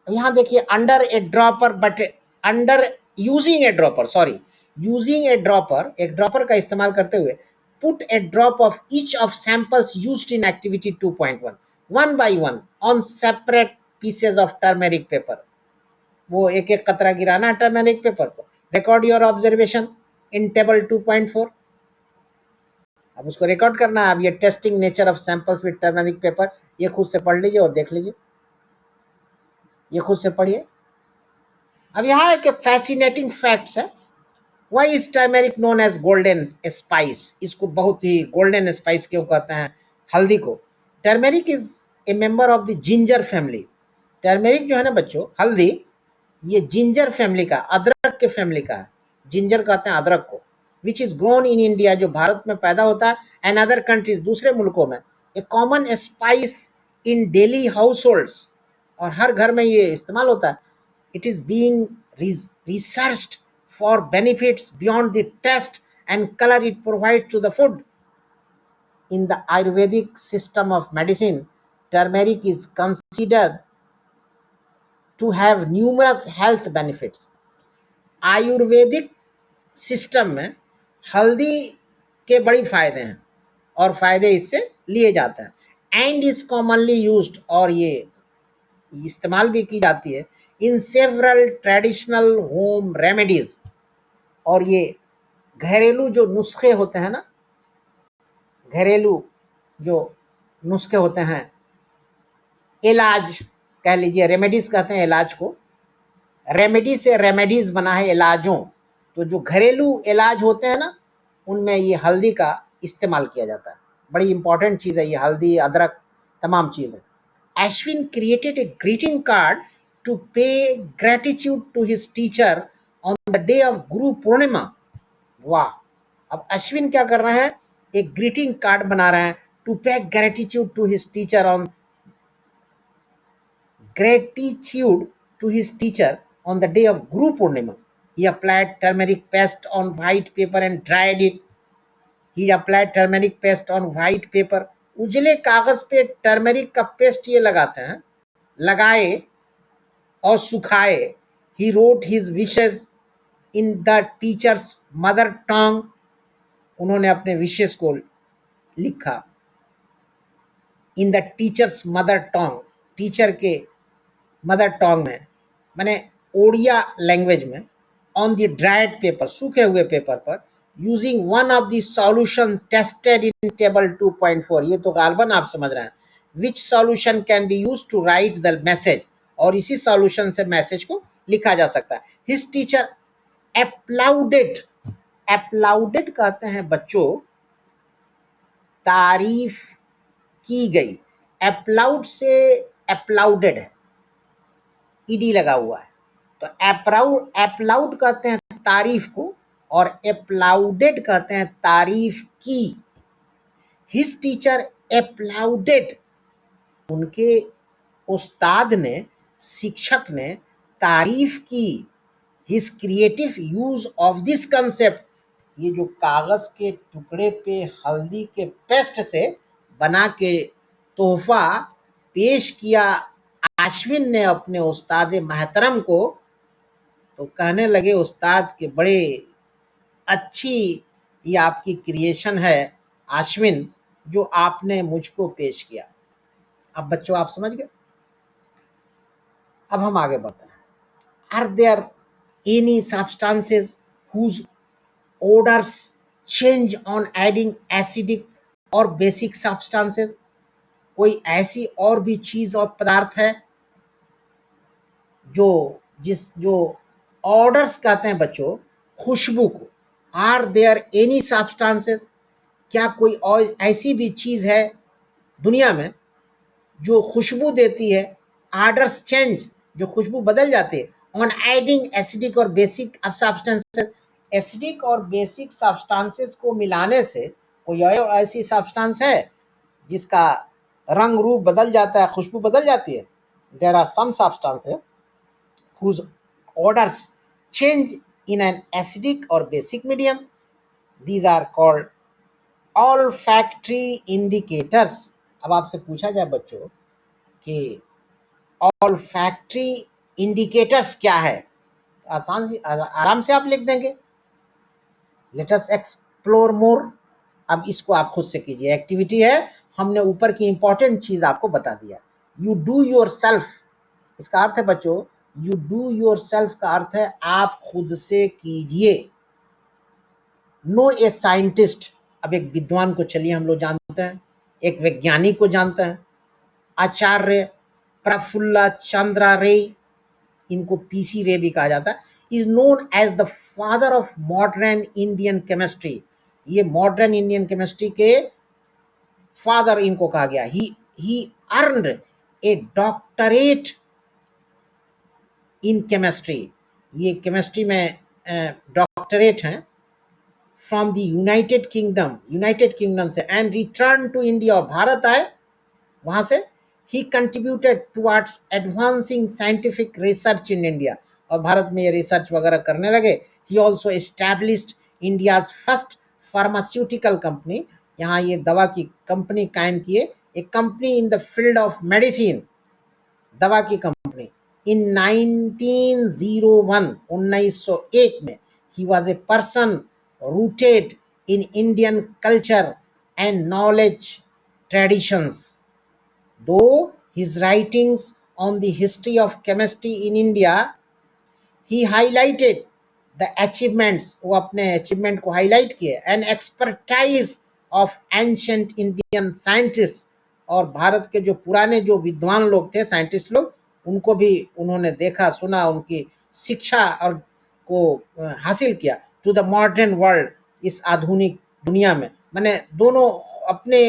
यहाँ देखिए, under A dropper but under using A dropper, sorry, using A dropper, एक ड्रॉपर का इस्तेमाल करते हुए, put A drop of each of samples used in activity 2.1 one by one on separate pieces of turmeric paper. वो एक एक कतरा गिराना है टर्मेरिक पेपर को। Record your observation in table 2.4। अब उसको रिकॉर्ड करना है। अब ये testing nature of samples with turmeric paper, ये खुद से पढ़ लीजिए और देख लीजिए, ये खुद से पढ़िए। अब यहाँ एक फैसिनेटिंग फैक्ट्स है। Why is turmeric known as golden spice? इसको बहुत ही गोल्डन स्पाइस क्यों कहते हैं हल्दी को? Turmeric is a member of the ginger family. Turmeric जो है ना बच्चों, हल्दी, ये जिंजर फैमिली का, अदरक के फैमिली का है। जिंजर कहते हैं अदरक को। Which is grown in India, जो भारत में पैदा होता है, एंड अदर कंट्रीज, दूसरे मुल्कों में। ए common spice in daily house holds, और हर घर में ये इस्तेमाल होता है। It is being researched for benefits beyond the taste and color it provides to the food. In the Ayurvedic system of medicine, turmeric is considered to have numerous health benefits. Ayurvedic system में हल्दी के बड़ी फायदे हैं और फायदे इससे लिए जाते हैं। एंड इज कॉमनली यूज्ड, और ये इस्तेमाल भी की जाती है, in several traditional home remedies. और ये घरेलू जो नुस्खे होते हैं ना, घरेलू जो नुस्खे होते हैं, इलाज कह लीजिए, रेमेडीज कहते हैं इलाज को। रेमेडी से रेमेडीज बना है इलाजों। तो जो घरेलू इलाज होते हैं ना, उनमें ये हल्दी का इस्तेमाल किया जाता है। बड़ी इंपॉर्टेंट चीज़ है ये हल्दी, अदरक, तमाम चीज़ें। Ashwin created a greeting card to pay gratitude to his teacher on the day of Guru Purnima. वाह! अब अश्विन क्या कर रहे हैं? एक ग्रीटिंग कार्ड बना रहे हैं, to pay gratitude to his teacher on on the day of Guru Purnima. He applied turmeric paste on white paper and dried it. He applied turmeric paste on white paper. उजले कागज पे turmeric का paste ये लगाते हैं, लगाए और सुखाए। He wrote his wishes in the teacher's mother tongue. उन्होंने अपने विशेष को लिखा in the teacher's mother tongue, teacher के मदर टोंग में, माने ओडिया लैंग्वेज में। ऑन द ड्राइड पेपर, सूखे हुए पेपर पर, using one of the solution tested in table 2.4। ये तो गालबन आप समझ रहे हैं। Which solution can be use to write the message, और इसी सॉल्यूशन से मैसेज को लिखा जा सकता है। हिज टीचर एप्लाउडेड, एप्लाउडेड कहते हैं बच्चों तारीफ की गई। एप्लाउड से एप्लाउडेड है, ईडी लगा हुआ है। तो एप्लाउड कहते हैं तारीफ को, और एप्लाउडेड कहते हैं तारीफ की। हिज टीचर एप्लाउडेड, उनके उस्ताद ने, शिक्षक ने तारीफ की। His creative use of this concept, ये जो कागज के टुकड़े पे हल्दी के पेस्ट से बना के तोहफा पेश किया आश्विन ने अपने उस्ताद महतरम को, तो कहने लगे उस्ताद के बड़े अच्छी ये आपकी क्रिएशन है आश्विन, जो आपने मुझको पेश किया। अब बच्चों आप समझ गए। अब हम आगे बढ़ते हैं। Are there any substances whose odors change on adding acidic और बेसिक सब्सटेंसेस? कोई ऐसी और भी चीज और पदार्थ है जो ऑर्डर्स कहते हैं बच्चों खुशबू को। आर देयर एनी सब्सटेंसेस, क्या कोई और ऐसी भी चीज है दुनिया में जो खुशबू देती है? ऑर्डर्स चेंज, जो खुशबू बदल जाती है। ऑन एडिंग एसिडिक और बेसिक सब्सटेंसेस, एसिडिक और बेसिक सब्सटेंसेस को मिलाने से कोई और ऐसी सब्सटेंस है जिसका रंग रूप बदल जाता है, खुशबू बदल जाती है? There are some substances whose odors change in an acidic or basic medium. These are called olfactory indicators. अब आपसे पूछा जाए बच्चों कि olfactory indicators क्या है, आसान से आराम से आप लिख देंगे। Let us explore more. अब इसको आप खुद से कीजिए, एक्टिविटी है, हमने ऊपर की इंपॉर्टेंट चीज आपको बता दिया। यू डू योर सेल्फ, इसका अर्थ है बच्चों, यू डू योर सेल्फ का अर्थ है आप खुद से कीजिए। नो ए साइंटिस्ट, अब एक विद्वान को चलिए हम लोग जानते हैं, एक वैज्ञानिक को जानते हैं, आचार्य प्रफुल्ल चंद्र रे, इनको पीसी रे भी कहा जाता है, is known as the father of modern Indian chemistry. ये मॉडर्न इंडियन केमिस्ट्री के फादर इनको कहा गया। He earned a doctorate in chemistry, ये केमिस्ट्री में डॉक्टरेट हैं, फ्रॉम द यूनाइटेड किंगडम से, एंड रिटर्न टू इंडिया, और भारत आए वहां से। He contributed towards advancing scientific research in India, और भारत में ये रिसर्च वगैरह करने लगे। He also established India's first pharmaceutical company, यहाँ ये दवा की कंपनी कायम किए, एक company in the field of medicine, दवा की कंपनी। इन 1901 1901 में he was a person rooted in Indian culture and knowledge traditions. Though his writings on the history of chemistry in India, he highlighted the achievements, वो अपने achievement को highlight किए, and expertise of ancient Indian scientists, और भारत के जो पुराने जो विद्वान लोग थे, साइंटिस्ट लोग, उनको भी उन्होंने देखा सुना, उनकी शिक्षा और को हासिल किया। टू द मॉडर्न वर्ल्ड, इस आधुनिक दुनिया में, मैंने दोनों अपने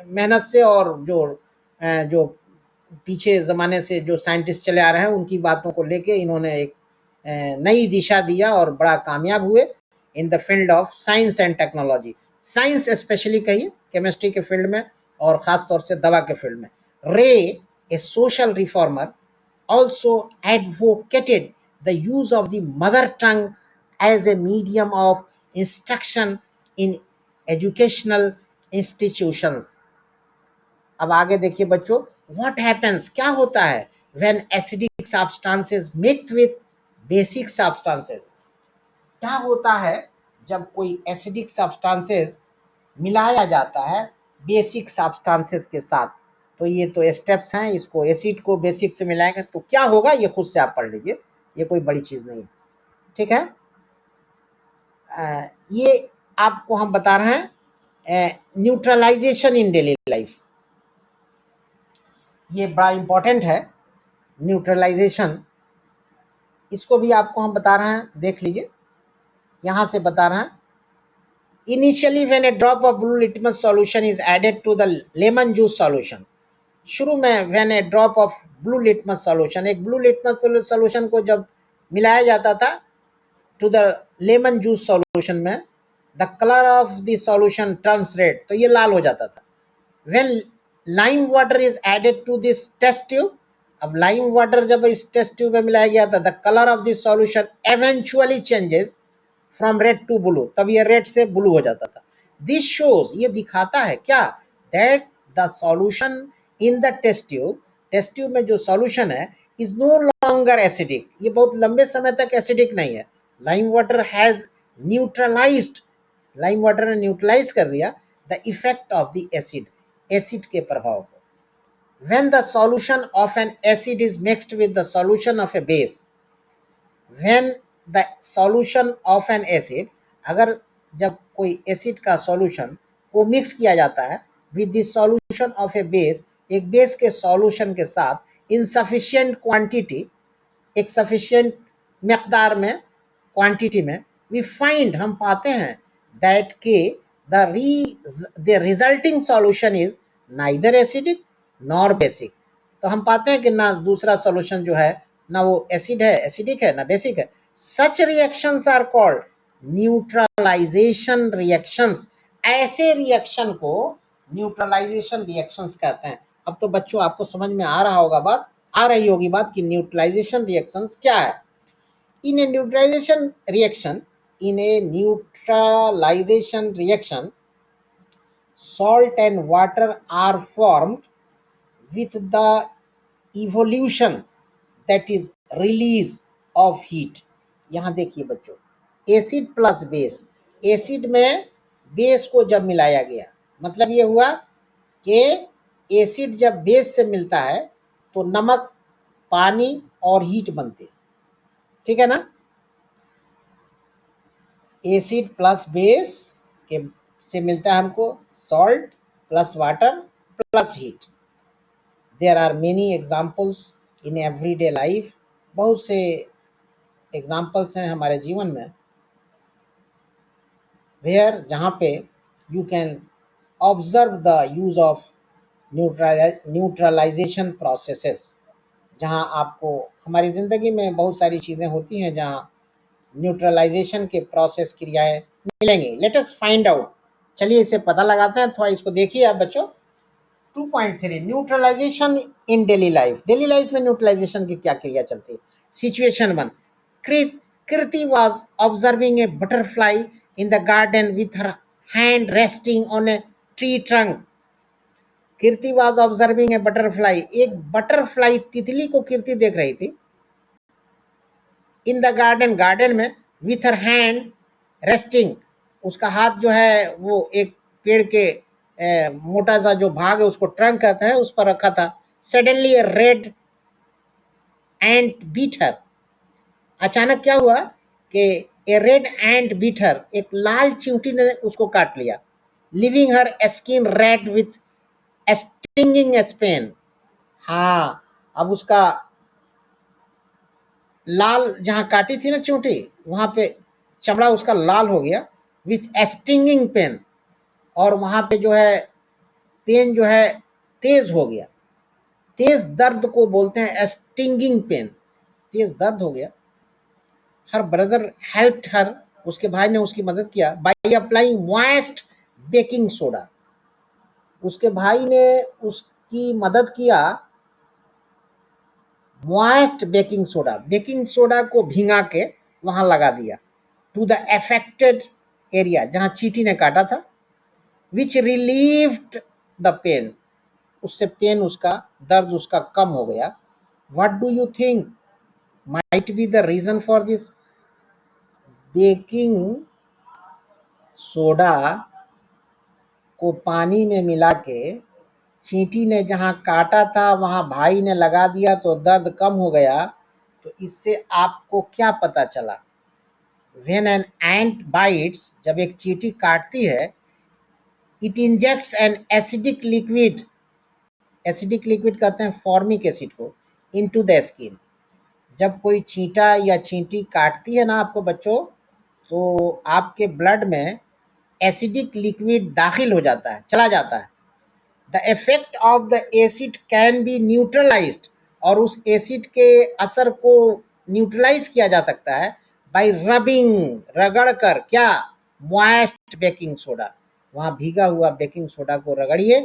मेहनत से और जो पीछे ज़माने से जो साइंटिस्ट चले आ रहे हैं उनकी बातों को लेके इन्होंने एक नई दिशा दिया और बड़ा कामयाब हुए in the field of science and technology. Science specially कहिए, केमिस्ट्री के फील्ड में और ख़ास तौर से दवा के फील्ड में। Ray, a social reformer, also advocated the use of the mother tongue as a medium of instruction in educational institutions. अब आगे देखिए बच्चों, what happens, क्या होता है when acidic substances mixed with basic substances, क्या होता है जब कोई एसिडिक सब्सटेंसेस मिलाया जाता है बेसिक सब्सटेंसेस के साथ। तो ये तो स्टेप्स हैं, इसको एसिड को बेसिक से मिलाएंगे तो क्या होगा, ये खुद से आप पढ़ लीजिए, ये कोई बड़ी चीज नहीं है, ठीक है। ये आपको हम बता रहे हैं न्यूट्रलाइजेशन इन डेली लाइफ, ये बड़ा इंपॉर्टेंट है न्यूट्रलाइजेशन, इसको भी आपको हम बता रहे हैं, देख लीजिए, यहां से बता रहे हैं। Initially, when a drop of blue litmus solution is added to the lemon juice solution, शुरू में when a drop of blue litmus solution, एक blue litmus solution को जब मिलाया जाता था to the lemon juice solution में, the color of the solution turns red, तो ये लाल हो जाता था। When lime water is added to this test tube, अब lime water जब इस test tube में मिलाया गया था, the color of this solution eventually changes from red to blue, तब ये रेड से ब्लू हो जाता था। दिस शोज, ये दिखाता है क्या, that the solution in the test tube में जो सॉल्यूशन है इज नो लॉन्गर एसिडिक, ये बहुत लंबे समय तक एसिडिक नहीं है। Lime water has neutralised, lime water ने न्यूट्रलाइज कर दिया the effect of the acid के प्रभाव को। When the solution of N acid is mixed with the solution of A base, when the solution of N acid, अगर जब कोई acid का सॉल्यूशन को मिक्स किया जाता है with the solution of A base, एक बेस के सॉल्यूशन के साथ इन सफिशिएंट क्वांटिटी, एक सफिशिएंट मकदार में, क्वांटिटी में, वी फाइंड, हम पाते हैं दैट के the resulting solution is neither acidic nor basic, तो हम पाते हैं कि ना दूसरा सॉल्यूशन जो है ना वो एसिड है, एसिडिक है, ना बेसिक है। Such reactions are called neutralization reactions, ऐसे रिएक्शन को न्यूट्रलाइजेशन रिएक्शंस कहते हैं। अब तो बच्चों आपको समझ में आ रहा होगा बात, आ रही होगी बात कि न्यूट्रलाइजेशन रिएक्शंस क्या है। In a neutralization reaction, salt and water are formed with the evolution, that is release of heat. यहां देखिए बच्चों, एसिड प्लस बेस, एसिड में बेस को जब मिलाया गया, मतलब ये हुआ कि एसिड जब बेस से मिलता है तो नमक, पानी और हीट बनते, ठीक है ना। एसिड प्लस बेस के से मिलता है हमको salt plus water plus heat. There are many examples in everyday life, बहुत से एग्जाम्पल्स हैं हमारे जीवन में, वेयर जहाँ पे you can observe the use of neutralisation processes, जहाँ आपको हमारी ज़िंदगी में बहुत सारी चीज़ें होती हैं जहाँ न्यूट्रलाइजेशन के प्रोसेस क्रियाएं मिलेंगे। लेट अस फाइंड आउट, चलिए इसे पता लगाते हैं, थोड़ा इसको देखिए आप बच्चों। 2.3 न्यूट्रलाइजेशन इन डेली लाइफ। डेली लाइफ में न्यूट्रलाइजेशन की क्या क्रिया चलती है। Situation 1, Kriti was observing A butterfly in the garden with her hand resting on a tree trunk. Kirti was observing A butterfly, एक बटरफ्लाई तितली को कीर्ति देख रही थी। इन द गार्डन, गार्डन में, विथ हर हैंड रेस्टिंग, उसका हाथ जो है वो एक पेड़ के मोटा सा जो भाग है उसको ट्रंक कहते हैं, उस पर रखा था। Suddenly a red ant bit her, अचानक क्या हुआ कि ए रेड एंट बीट हर, एक लाल चींटी ने उसको काट लिया। Living her skin red with stinging Spain, हाँ अब उसका लाल, जहां काटी थी ना चींटी वहां पे चमड़ा उसका लाल हो गया, विथ स्टिंगिंग पेन, और वहां पे जो है पेन जो है तेज हो गया। तेज दर्द को बोलते हैं स्टिंगिंग पेन, तेज दर्द हो गया। हर ब्रदर हेल्प्ड हर, उसके भाई ने उसकी मदद किया, by applying moist baking soda, उसके भाई ने उसकी मदद किया moist baking soda, baking soda को भिंगा के वहां लगा दिया। टू द अफेक्टेड एरिया, जहां चींटी ने काटा था, विच रिलीव्ड द पेन, उससे पेन, उसका दर्द उसका कम हो गया। What do you think might be the reason for this. Baking soda को पानी में मिला के चींटी ने जहां काटा था वहां भाई ने लगा दिया तो दर्द कम हो गया। तो इससे आपको क्या पता चला। व्हेन एन एंट बाइट्स, जब एक चींटी काटती है, it injects an acidic liquid, acidic liquid कहते हैं फॉर्मिक एसिड को, इनटू द स्किन। जब कोई चींटा या चींटी काटती है ना आपको बच्चों, तो आपके ब्लड में एसिडिक लिक्विड दाखिल हो जाता है, चला जाता है। The effect of the acid can be neutralised, और उस एसिड के असर को न्यूट्रलाइज किया जा सकता है बाय रबिंग, रगड़ कर, क्या, मॉइस्ट बेकिंग सोडा, वहाँ भीगा हुआ बेकिंग सोडा को रगड़िए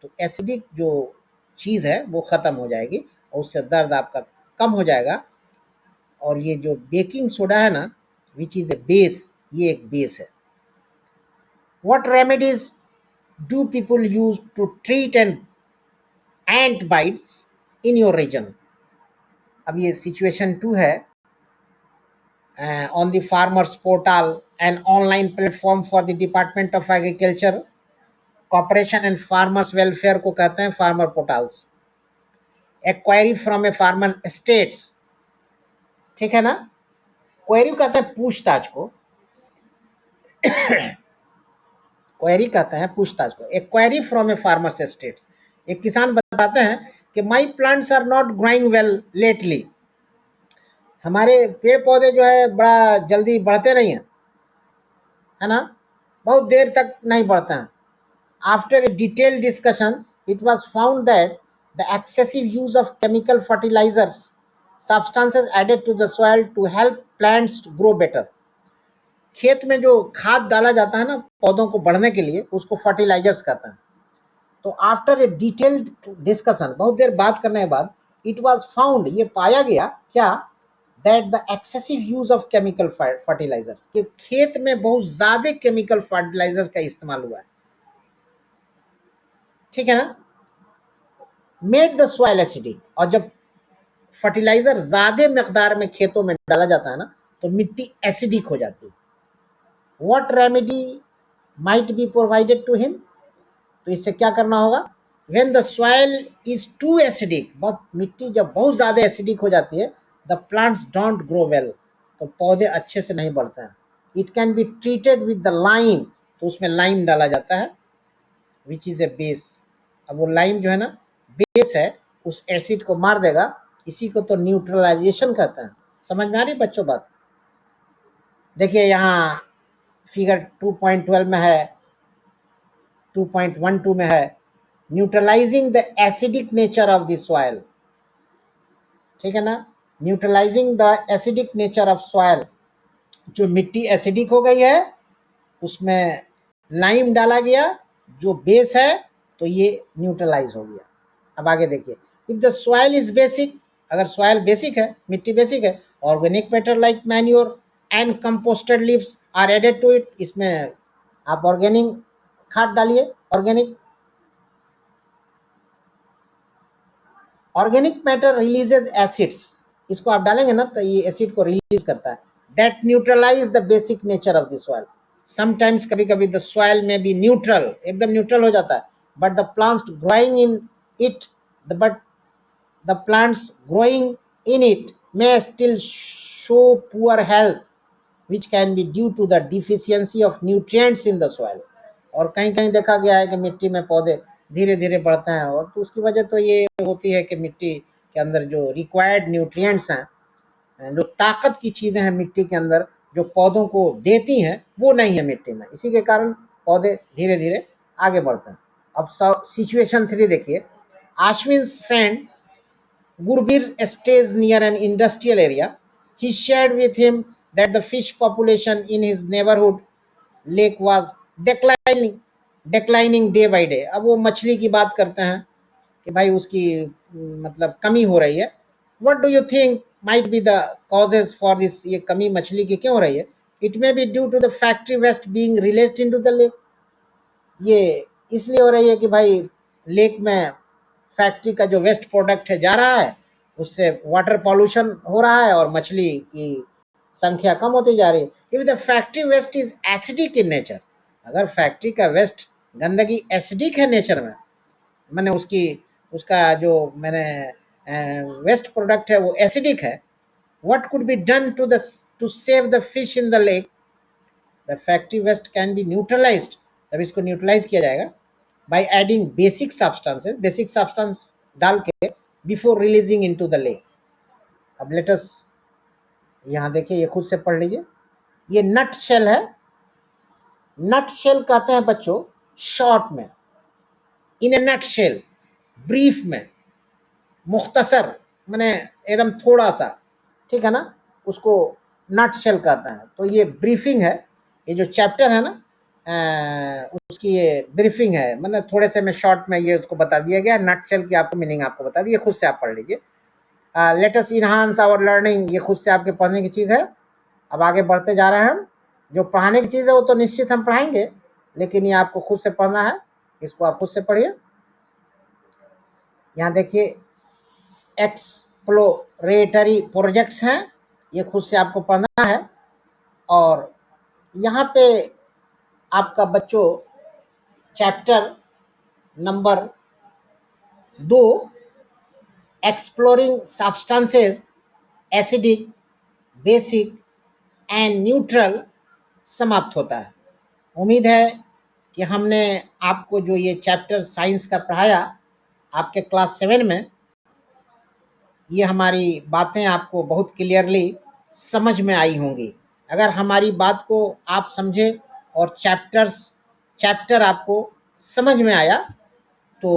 तो एसिडिक जो चीज़ है वो ख़त्म हो जाएगी और उससे दर्द आपका कम हो जाएगा। और ये जो बेकिंग सोडा है ना, विच इज़ ए बेस, ये एक बेस है। What remedies do people use to treat and ant bites in your region। अब ये सिचुएशन 2 है। On the farmers portal, an online platform for the department of agriculture, corporation and farmers welfare को कहते हैं farmer portals. A query from a farmer states, ठीक है ना। Query कहते हैं पूछताछ को, क्वेरी कहते हैं पूछताछ को। A query from a farmer's states, एक किसान बताते हैं कि my plants are not growing well lately, हमारे पेड़ पौधे जो है बड़ा जल्दी बढ़ते नहीं हैं, है ना, बहुत देर तक नहीं बढ़ते हैं। After a detailed discussion it was found that the excessive use of chemical fertilisers substances added to the soil to help plants to grow better. खेत में जो खाद डाला जाता है ना पौधों को बढ़ने के लिए, उसको फर्टिलाइजर्स कहते हैं। तो आफ्टर ए डिटेल्ड डिस्कशन, बहुत देर बात करने के बाद, इट वाज फाउंड, ये पाया गया क्या, that the excessive use of chemical fertilisers, कि खेत में बहुत ज्यादा केमिकल फर्टिलाइजर का इस्तेमाल हुआ है, ठीक है ना, मेड द सॉइल एसिडिक। और जब फर्टिलाइजर ज्यादा मकदार में खेतों में डाला जाता है ना, तो मिट्टी एसिडिक हो जाती है। What remedy might be provided to him, तो इससे क्या करना होगा, when the soil is too acidic, बहुत मिट्टी जब बहुत ज्यादा एसिडिक हो जाती है, the plants don't grow well, तो पौधे अच्छे से नहीं बढ़ते हैं। It can be treated with the lime, तो उसमें लाइम डाला जाता है, विच इज ए बेस। अब वो लाइम जो है ना बेस है, उस एसिड को मार देगा, इसी को तो न्यूट्रलाइजेशन कहते हैं। समझ में आ रही बच्चों बात? देखिए यहाँ फिगर 2.12 में है, 2.12 में है, neutralising the acidic nature of the soil, ठीक है ना, neutralising the acidic nature of soil. जो मिट्टी एसिडिक हो गई है उसमें लाइम डाला गया, जो बेस है, तो ये न्यूट्रलाइज हो गया। अब आगे देखिए, if the soil is basic, अगर सॉइल बेसिक है, मिट्टी बेसिक है, organic matter like manure and composted leaves are added to it, इसमें आप ऑर्गेनिक खाद डालिए, ऑर्गेनिक मैटर रिलीजेज एसिड्स, इसको आप डालेंगे ना तो ये एसिड को रिलीज करता है, that neutralise the basic nature of the soil. Sometimes कभी कभी the soil may be neutral, एकदम न्यूट्रल हो जाता है, but the plants growing in it, but the plants growing in it may still show poor health which can be due to the deficiency of nutrients in the soil। और कहीं कहीं देखा गया है कि मिट्टी में पौधे धीरे धीरे बढ़ते हैं, और तो उसकी वजह तो ये होती है कि मिट्टी के अंदर जो रिक्वायर्ड न्यूट्रिएंट्स हैं, जो ताकत की चीज़ें हैं मिट्टी के अंदर जो पौधों को देती हैं, वो नहीं है मिट्टी में, इसी के कारण पौधे धीरे धीरे आगे बढ़ते हैं। अब सिचुएशन 3 देखिए, Ashwin's friend Gurbir stays near an industrial area. He shared with him that the fish population in his neighborhood lake was declining day by day। अब वो मछली की बात करते हैं कि भाई उसकी मतलब कमी हो रही है। What do you think might be the causes for this, ये कमी मछली की क्यों हो रही है? It may be due to the factory waste being released into the lake। ये इसलिए हो रही है कि भाई लेक में फैक्ट्री का जो वेस्ट प्रोडक्ट है जा रहा है, उससे वाटर पॉल्यूशन हो रहा है और मछली की संख्या कम होती जा रही है। If the factory waste is acidic in nature, अगर फैक्ट्री का वेस्ट गंदगी एसिडिक है नेचर में, मैंने उसका जो मैंने वेस्ट प्रोडक्ट है वो एसिडिक है, what could be done to save the fish in the lake, the factory waste can be neutralised, तब इसको न्यूट्रलाइज किया जाएगा by adding basic substance डाल के before releasing into the lake। अब let us यहाँ देखिए, ये खुद से पढ़ लीजिए, ये नट शेल है, नट शेल कहते हैं बच्चों शॉर्ट में, इन ए नट शेल, ब्रीफ में, मुख्तसर माने एकदम थोड़ा सा, ठीक है ना, उसको नट शेल कहते हैं। तो ये ब्रीफिंग है, ये जो चैप्टर है ना उसकी ये ब्रीफिंग है, मतलब थोड़े से में शॉर्ट में ये उसको बता दिया गया, नट शेल की आपको मीनिंग आपको बता दी, ये खुद से आप पढ़ लीजिए। Let us enhance our learning, ये खुद से आपके पढ़ने की चीज़ है। अब आगे बढ़ते जा रहे हैं हम, जो पढ़ाने की चीज़ है वो तो निश्चित हम पढ़ाएंगे, लेकिन ये आपको खुद से पढ़ना है, इसको आप खुद से पढ़िए। यहाँ देखिए एक्सप्लोरेटरी प्रोजेक्ट्स हैं, ये खुद से आपको पढ़ना है। और यहाँ पे आपका बच्चों chapter number 2 exploring substances acidic, basic and neutral समाप्त होता है। उम्मीद है कि हमने आपको जो ये चैप्टर साइंस का पढ़ाया आपके क्लास 7 में, ये हमारी बातें आपको बहुत क्लियरली समझ में आई होंगी। अगर हमारी बात को आप समझे और चैप्टर आपको समझ में आया तो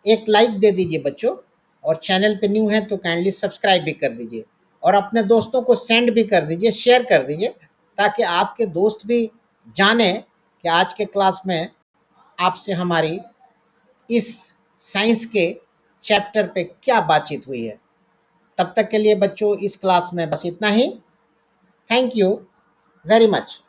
एक लाइक दे दीजिए बच्चों, और चैनल पे न्यू है तो काइंडली सब्सक्राइब भी कर दीजिए, और अपने दोस्तों को सेंड भी कर दीजिए, शेयर कर दीजिए, ताकि आपके दोस्त भी जाने कि आज के क्लास में आपसे हमारी इस साइंस के चैप्टर पे क्या बातचीत हुई है। तब तक के लिए बच्चों इस क्लास में बस इतना ही। Thank you very much.